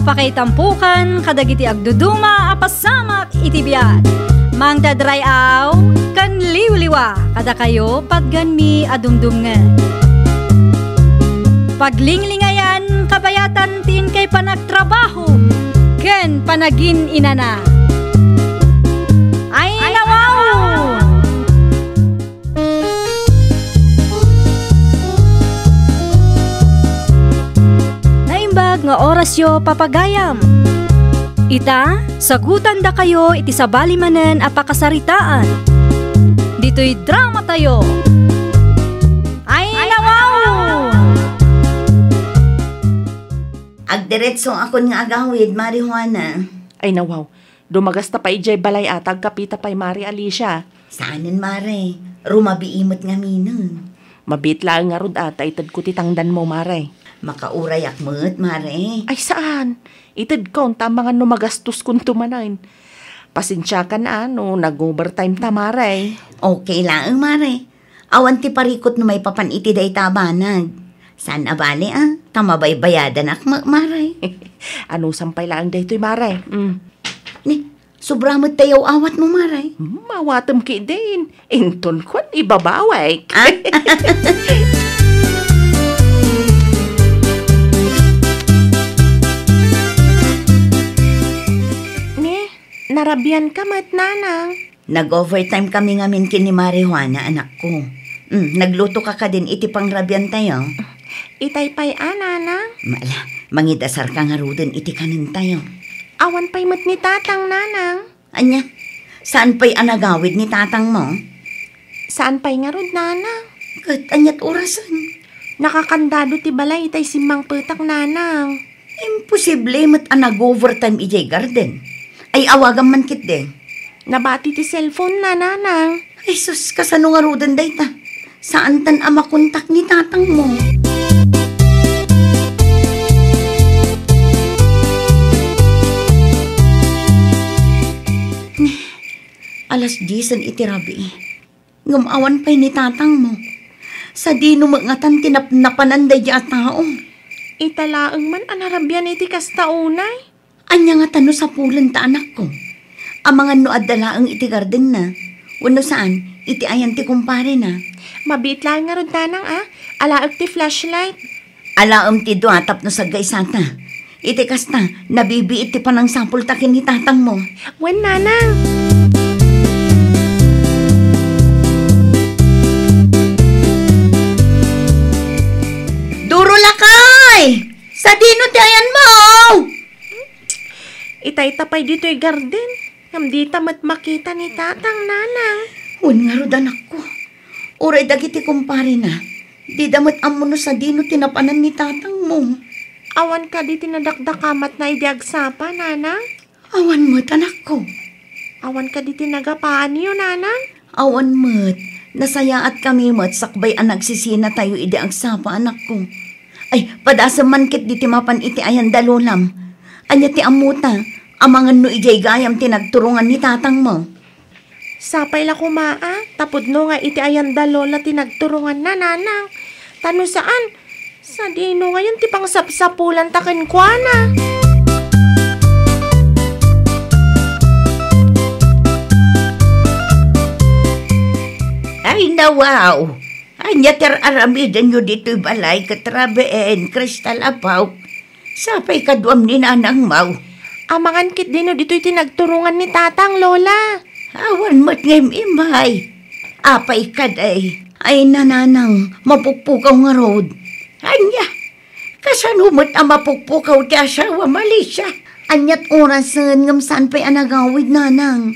apakaitampukan kadagiti agduduma apasamak itibiyat. Mang dadrayaw kan liwliwa kada kayo patgan mi adumdumngan. Paglinglingayan kabayatan tin kay panagtrabaho ken panagin inana. Ay nawaw! Naimbag nga oras yo papagayam. Ita, sagutan da kayo iti sabali manen apakasaritaan. Dito'y drama tayo. Ay nawaw! Agdiretso akon nga agawid, Mari Juana. Ay nawaw, dumagas ta pa ijay balay atag kapita pa'y Mari Alicia. Saanin, Mare? Rumabiimot nga minun. Mabitla nga rod ata itad ko titangdan mo, Mare. Makauray akmet, Mare. Ay saan? Itad ko, tamangan no magastos kung tumanain. Pasensya ka na, no, nag-overtime ta, Mare. Okay lang, Mare. Awan ti parikot no may papaniti day tabanag. Saan abali, Tamabay bayadan akmet, Mare. Ano sampay lang daytoy, Mare? Ni, sobramot tayo awat mo, Mare. Mawatam ki din. Inton kon ibabaway. Narabian ka mat, nanang. Nag-overtime kami ngamin kini Mari Juana, anak ko. Nagluto ka din iti pangrabian tayo. Itay pa'y nanang. Mala, mangidasar ka nga rudin iti kanin tayo. Awan pa'y mat ni tatang, nanang. Anya, saan pa'y anagawid ni tatang mo? Saan pa'y nga rod, nanang? Kat, anyat orasan. Nakakandado ti balay itay simang petak, nanang. Imposible mat anag-overtime ijay garden. Ay, awagan man kit din. Nabati ti cellphone na, nanang. Ay, sus, kasano nga rudan day ta? Saan tan makontak ni tatang mo? Alas 10 itirabi. Ngumawan pa'y ni tatang mo. Sa di numangatan tinapnapananday di at tao. Italaang man anarabian iti kastaunay. Anya nga tano sa pulan ta anak ko. Amangan no adalaang iti garden na. Wano saan, iti ayan ti kumpare na. Mabit lang nga ron tanang alaag ti flashlight. Alaam ti duatap no sa gaysata. Iti kasta, nabibi iti panang sapul takin ni tatang mo. Wen nanang. Duro lakay! Sa dino ti ayan mo! Itay tapay dito'y garden. Di tamat makita ni tatang, nanang. Hun nga ro anak ko. Uray dagiti kumpare na. Di damat amuno sa dino tinapanan ni tatang mo. Awan ka di tinadakdakamat na idiagsapa, nanang. Awan mo't anak ko. Awan ka di tinagapaan niyo, nanang. Awan mo't. Nasayaat kami mo't sakbay ang nagsisina tayo idiagsapa, anak ko. Ay, padasa man kit di timapan iti ayan dalolam. Anya ti amuta, amangan no ijay gayam tinagturungan ni tatang mo. Sapay la kumaa, tapod no nga iti ayan dalola tinagturungan na, nanang. Tano saan? Sa dino ngayon ti pang sapsapulan takin kwa na. Ay nawaw, anya ter aramidan nyo dito'y balay katrabeen, kristal apaw. Sapay kaduam ni nanang mau. Amangan kit dino dito'y tinagturungan ni tatang, lola. Awan mo't ngayim imay. Apay kaday. Ay nananang, mapukpukaw nga road. Anya, kasano mo't ang mapukpukaw ti asawa Malaysia? Anyat orasan ngam saan pa'y anagawid nanang.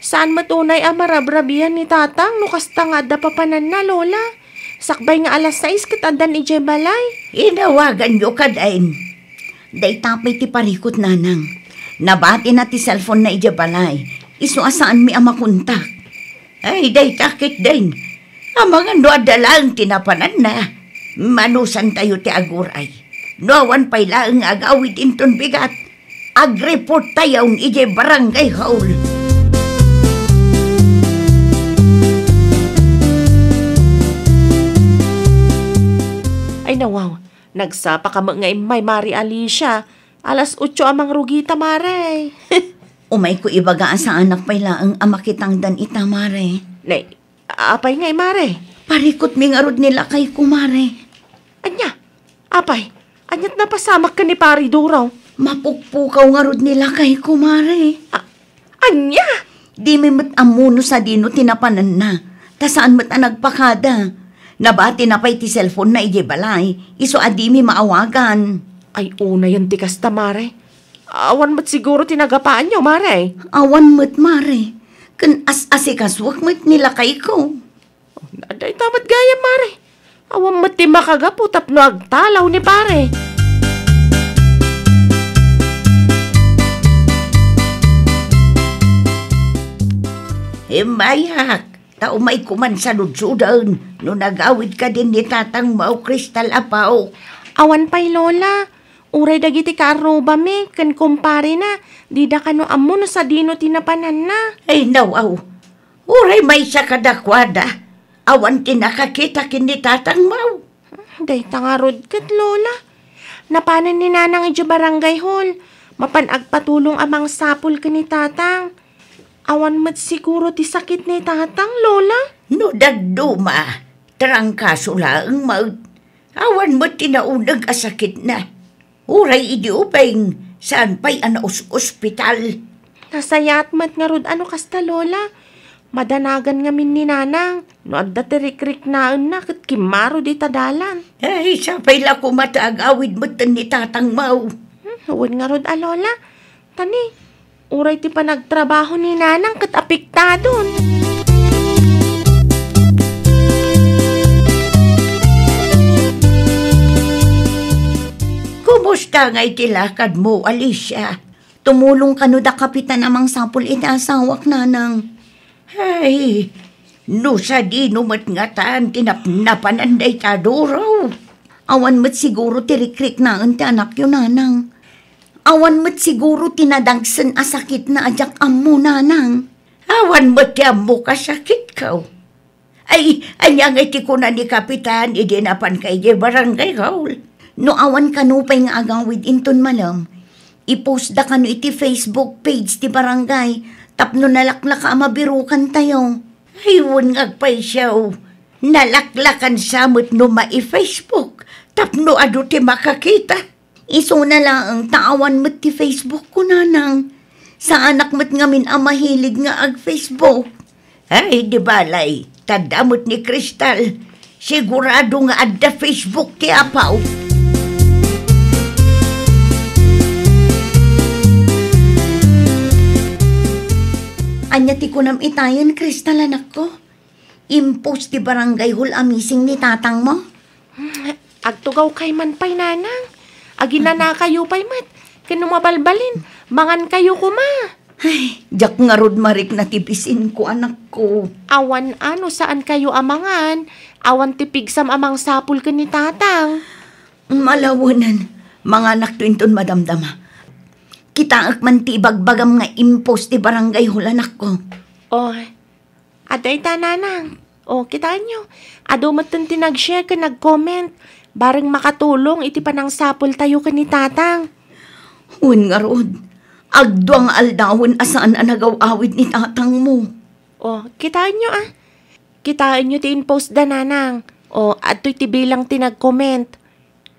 Saan matunay ang marabrabihan ni tatang no kasta nga da papanan na, lola? Sakbay nga alas 6 kitadan ije balay. Inawagan nyo kadain. Day tapay ti parikot nanang. Nabati na ti cellphone na ije balay. Isu asaan mi ang makontak. Ay, day takit din. Amangan no adalang tinapanan na. Manusan tayo ti aguray. Noawan pa'y laang agawid inton bigat. Ag-report tayo ije barangay hall. Ay nawaw, nagsapa ka nga may Mari Alicia. 8:00 amang rugita, mare. Umay ko ibaga sa anak pay laang amakitang dan ita, mare. Nay, apay ngay, mare. Parikot mi nga rod nila kay kumare. Anya, apay, anyat napasamak ka ni Pari Duraw. Mapukpukaw nga rod nila kay kumare. Anya? Di mi mat amuno sa dino tinapanan na. Ta saan mat nagpakada. Nabati na pa'y ti cellphone na ijebalay. Iso adi mi maawagan. Ay, una yan ti kasta, mare. Awan mo't siguro tinagapaan nyo, mare. Awan mo't mare. Kan as-asikaswak mo't nila kay ko. Aday tamat gaya, mare. Awan mo't ti makagapu tapno agtalaw ni pare. Mayak, tao may kuman sa ludsudan. No nagawid ka din ni tatang Mau Kristal Apaw. Awan pa'y lola. Uray dagiti kaarroba mi, kan kumpare na. Di da kano amo no sa dino tinapanan na. Ay nawaw, uray may sa kadakwada. Awan tinakakita kin ni tatang Mau. Day tangarod kat lola. Napanan ni nanang ija barangay hall. Mapanagpatulong amang sapul ka ni tatang. Awan mat siguro ti sakit ni tatang, lola. No dagduma, trangkaso laang maud. Awan mo tinaunag asakit na. Uray idi upeng, saan pa'y ospital. Nasayat mat nga rod ano kasta, lola. Madanagan nga min ni nanang. No adda tirik-rik naan na kat kimaro di tadalan. Ay, sapay la kumatag awid mo ni tatang Mau. Huwag nga rod, lola. Tani, uray ti pa nagtrabaho ni nanang kat apiktadon. Kumusta nga itilakad mo, Alicia? Tumulong ka no da kapitan amang sapul itasawak nanang. Ay, no sa di numat nga taan tinapnapan anday taduraw. Awan mo't siguro tirik-rik na ti anak yun nanang. Awan mo't siguro tinadagsan asakit na ajak ammo nanang. Awan mo't ti ammo kasakit ka. Ay, anyang iti ko na ni kapitan idinapan kay di barangay hall. No awan kanupay nga agawid inton malam, ipost da kano iti Facebook page ti barangay, tapno nalaklak ka mabirukan tayo. Aywan ngagpay siyaw, nalaklakan samot no ma-Facebook, tapno ado ti makakita. Iso na lang ang taawan mo't ti Facebook ko nanang, sa anak mo't ngamin ang mahilig nga ag Facebook. Ay di balay, tadamot ni Kristal, sigurado nga adda Facebook ti apaw. Anya ti kunam itayan, Kristal, anak ko. Impost ti barangay hall amising ni tatang mo. Agtugaw kay man pay nanang. Aginana kayo pay mat. Kano mabalbalin. Mangan kayo kuma. Ay, jak nga rod marik na tipisin ko, anak ko. Awan ano saan kayo amangan. Awan tipigsam amang sapul ka ni tatang. Malawanan, mga anak to inton madamdama. Kita man ti bagbagam nga impost ti barangay hall, anak ko. Oh, aday ta nanang. Oh, kitaan nyo. Ado matan tinag-share ka nag-comment. Barang makatulong iti panang sapul tayo ka ni tatang. Hun nga rod, agduang aldawon asaan anagaw-awid ni tatang mo. Oh, kitaan nyo Kitaan nyo ti in-post da nanang. Oh, ato'y ti bilang tinag-comment.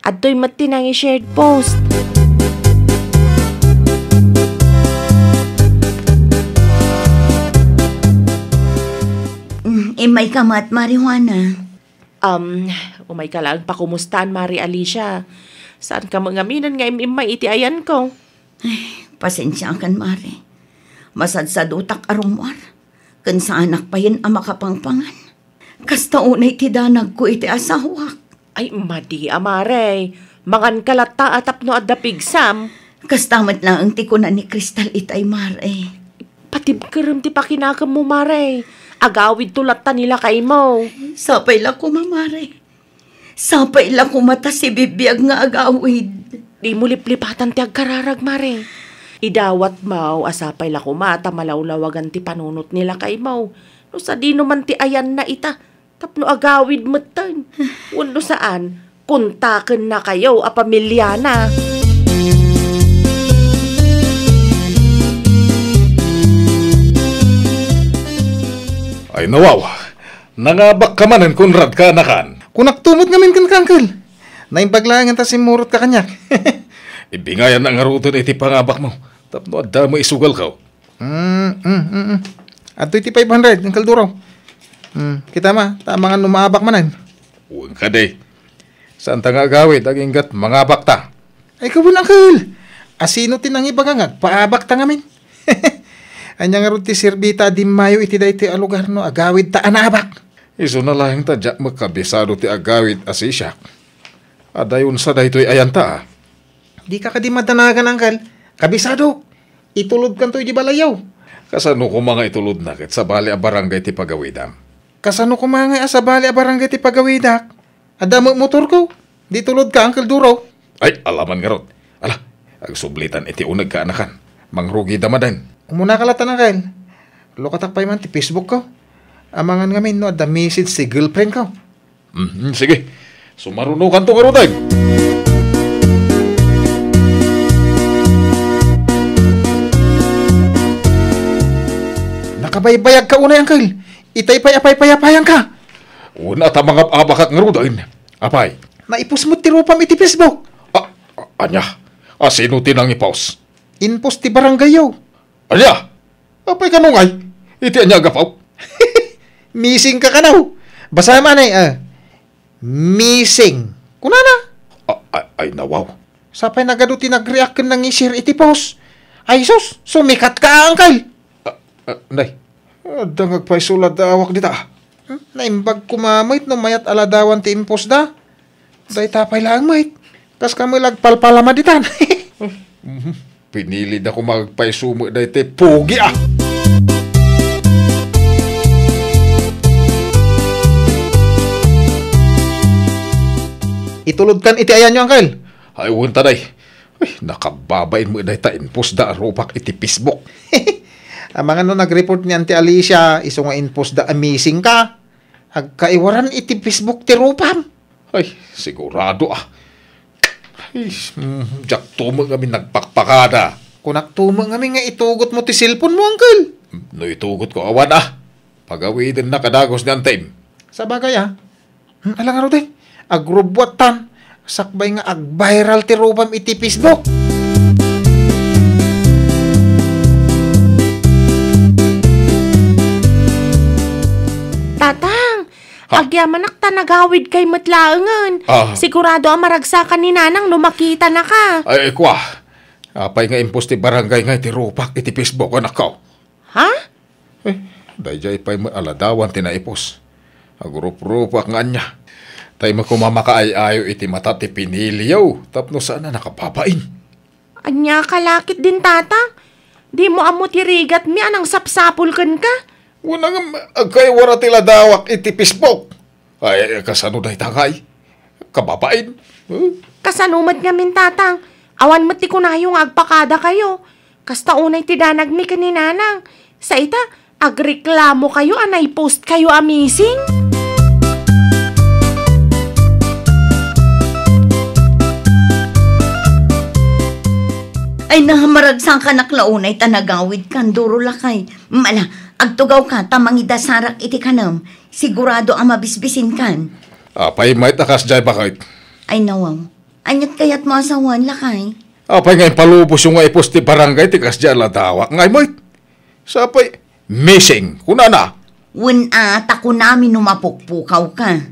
Ato'y matinang i-shared post. May kamat, Marijuana. Umay ka lang pa kumustaan, Mari Alicia. Saan ka mangaminan nga imay iti ayan ko? Pasensya kan, Mari. Masadsad utak arumwar. Kan sa anak pa yan ang makapangpangan. Kasta unay tidanag ko iti asawak. Ay, madi, Mare. Mangan kalata atap no adda pigsam. Kastamat lang ang tikunan ni Kristal itay, Mare. Patibkaram ti pakinakam mo, Mare. Agawid tulat ta nila kay mo. Sapay la ko, Mare. Sapay la ko mata si bibiyag nga agawid. Di mo liplipatan ti agkararag, Mare. Idawat mo, asapay la ko mata malawlawagan ti panunot nila kay mo. No sa di naman ti ayan na ita, tapno agawid matan. Wano saan, kuntaken na kayo a pamilya na. Ay nawaw, nangabak ka manan Conrad ka anakan. Kunak tumot ngamin kan kangkal. Naimbaglangan ta si murot ka kanyak. Ibingayan ang aruton iti pangabak mo. Tapno adda mo isugal ka. Ato iti 500 ang kalduraw. Kita ma, tama nga numabak manan. Huwag ka day. Saan ta nga gawid, aging gat mangabak ta. Ay kabun angkal. Asino tinang ibagangag, paabak ta ngamin. Anya nga ron ti sirbita di mayo iti dahi ti alugar no, agawid ta anabak. Iso na lang tadya magkabisado ti agawid asisyak. Adayon sa daytoy ayan ta. Di ka kadi madanagan angkal. Kabisado. Itulod kan to di balayaw. Kasano ko mga itulod na ket sa bali a barangay ti pagawidam. Kasano ko mga sa bali a barangay ti pagawidak. Adamo motor ko. Di tulod ka angkal duraw. Ay, alaman nga ron. Ala, agsublitan iti unag ka anakan. Mangrugi damadan. Umuna ka latan angkal. Lokatak pa man ti Facebook ko. Amangan ngamin no, the message si girlfriend ko. Sige, sumarunukan to nga ron. Nakabaybayag ka unay angkal. Itay pay-apay-payapayang ka. Una ta mga abakak nga ron. Apay. Naipos mo ti rupam iti Facebook. Anya, sino tinang ipaus? Inpos ti barangay yaw. Anya, apay ka nungay. Iti anya gapaw. Missing ka kanaw. Basa man ay, missing. Kunana? Ay nawaw. Sapay nagaduti nag-react ka nang i-share iti post. Ay sus, sumikat ka angkal. Nay, dangag pa'y sulat awak dita. Naimbag kumamait no mayat aladawan ti impos da. Day tapay lang mait. Kas kami lagpalpalama ditan. Pinili na ko magpaisumo na iti pugi Itulod kan iti ayan nyo, angkal. Ay, unta day. Ay, nakababain mo na ita inpos da arupak iti Facebook. Mga no nag-report ni Auntie Alicia, iso nga inpos da amazing ka. Agkaiwaran iti Facebook ti rupam. Ay, sigurado Ay, jak tumo kami nagpakpakada. Kunak tumo kami nga itugot mo ti cellphone mo, angkal. No itugot ko awan Pagawidin na kadagos ni Antime. Sa bagay alang araw day. Agrobwatan. Sakbay nga ag-viral ti rupam iti Facebook. Tatang, agyamanak ta nagawid kay matlaangan. Sigurado ang maragsakan ni nanang lumakita na ka. Ay, kwa. Apay nga impos ti barangay nga iti rupak iti Facebook anak ko. Ha? Dayjay pa'y aladawan tinaipos. Agrup-rupak nga anya. Tay makumamakaay-ayo iti mata ti piniliyaw. Tapno sana nakapapain. Anya kalakit din tatang. Di mo amo tirigat mi anang sapsapul kan ka. Wala nga agkaywara tila dawak iti Facebook. Ay, kasano dahi tangay? Kapapain. Kasanumat nga min tatang. Awan mati ko na yung agpakada kayo. Kasta unay tidanag mi kaninanang. Sa ita, agreklamo kayo anay post kayo amazing. Ay nahamaragsan ka naklaunay tanagawid kan duro lakay. Mala, agtugaw ka tamangidasarak iti kanam. Sigurado ang mabisbisin kan. Apay may takas jay bakit? Ay nawaw. Anyat kayat mo asawan lakay. Apay ngay palubos yung nga ipos ti barangay ti kas jay latawak. Ngay mo't. Sapay missing. Kunana. Tako namin numapukpukaw ka.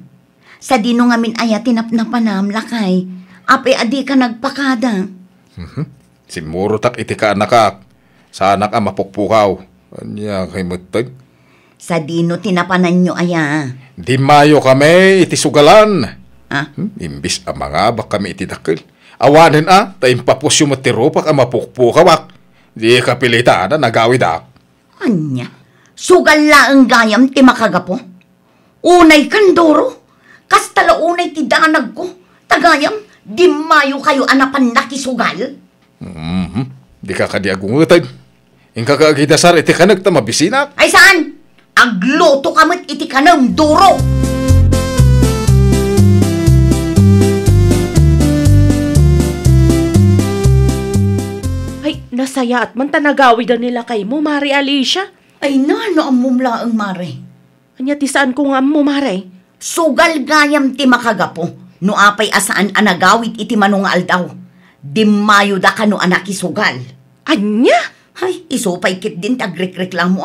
Sa dino ngamin ayat tinapnapanam lakay. Apay adi ka nagpakada. Simuro tak iti ka anak sa anak ang mapukpukaw. Anya kay matag. Sa dino tinapanan nyo aya. Di mayo kami iti sugalan. Imbis ang mga bak kami iti dakil. Awanin tayo papos yung matirupak ang mapukpukawak. Di kapilita nagawid Anya, sugal laang gayam ti makagapo. Unay kandoro. Kastala unay ti danag ko. Tagayam, di mayo kayo anapan nakisugal. Di ka kadiagungutan. Ingka kaagidasar iti kanag ta mabisinak. Ay saan? Agluto kamit iti kanang duro. Ay, nasaya at man tanagawid nila kay mo, Mari Alicia. Ay nano ang mumla ang mare. Anya ti saan ko nga mo, Mare? Sugal gayam ti makagapo, no apay asaan anagawit iti manunga aldaw. Dimayo da ka no anak isugal. Anya? Ay, isupay kit din tagrekreklamo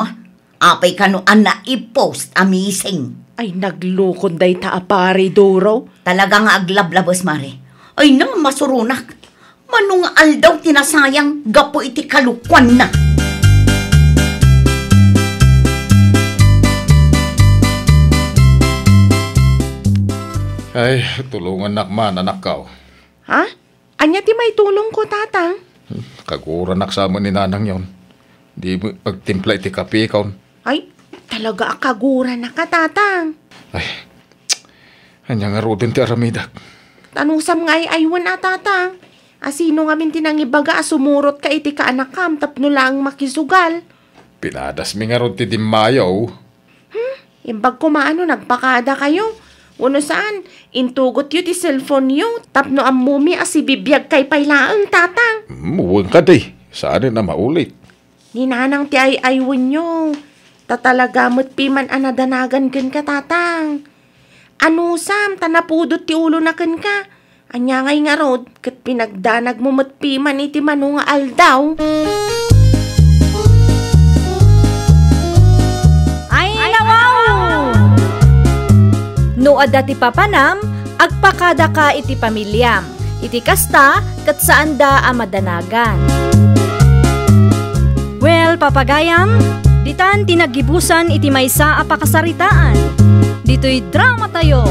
Apay ka no ana i-post amising. Ay, naglukod day ta apari, Doro. Talaga nga aglablabas, Mare. Ay nang masurunak. Manunga aldaw tinasayang gapo iti kalukwan na. Ay, tulungan nakman, anak kao. Ha? Anya ti may tulong ko, Tatang? Kagura naksama ni nanang yon. Di mo pagtimpla iti kape kaon. Ay, talaga akagura na ka, Tatang. Ay, anya nga rodin ti aramidak. Tanusam nga aywan Tatang. Asino nga min tinangibaga sumurot ka iti ka anakam tapno lang makisugal. Pinadas mi nga rod ti Dimayo. Imbag kumaano nagpakada kayo. Uno saan, intugot yu ti cellphone yu, tapno ang mumi asibibiyag kay pailaan, Tatang. Muwang ka day. Saan na maulit? Ninanang ti ay-aywan yu. Tatalagamot piman anadanagan ken ka, Tatang. Anusam, tanapudot ti ulo na ken ka. Anya ngay nga rod, kat pinagdanag mo matpiman iti manunga aldaw. No adda ti papanam, agpakada ka iti pamilyam. Iti kasta, kat saan da amadanagan. Well, papagayam, ditan tinagibusan iti maysa a pakasaritaan. Dito'y drama tayo.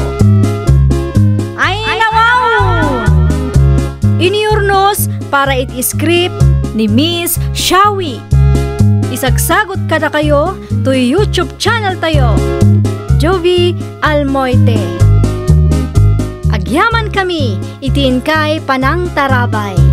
Ay, nawaw! Iniurnos para iti script ni Miss Shawi. Isagsagot kada kayo to YouTube channel tayo. Jovi Almoite. Agyaman kami, itin kay Panang Tarabay.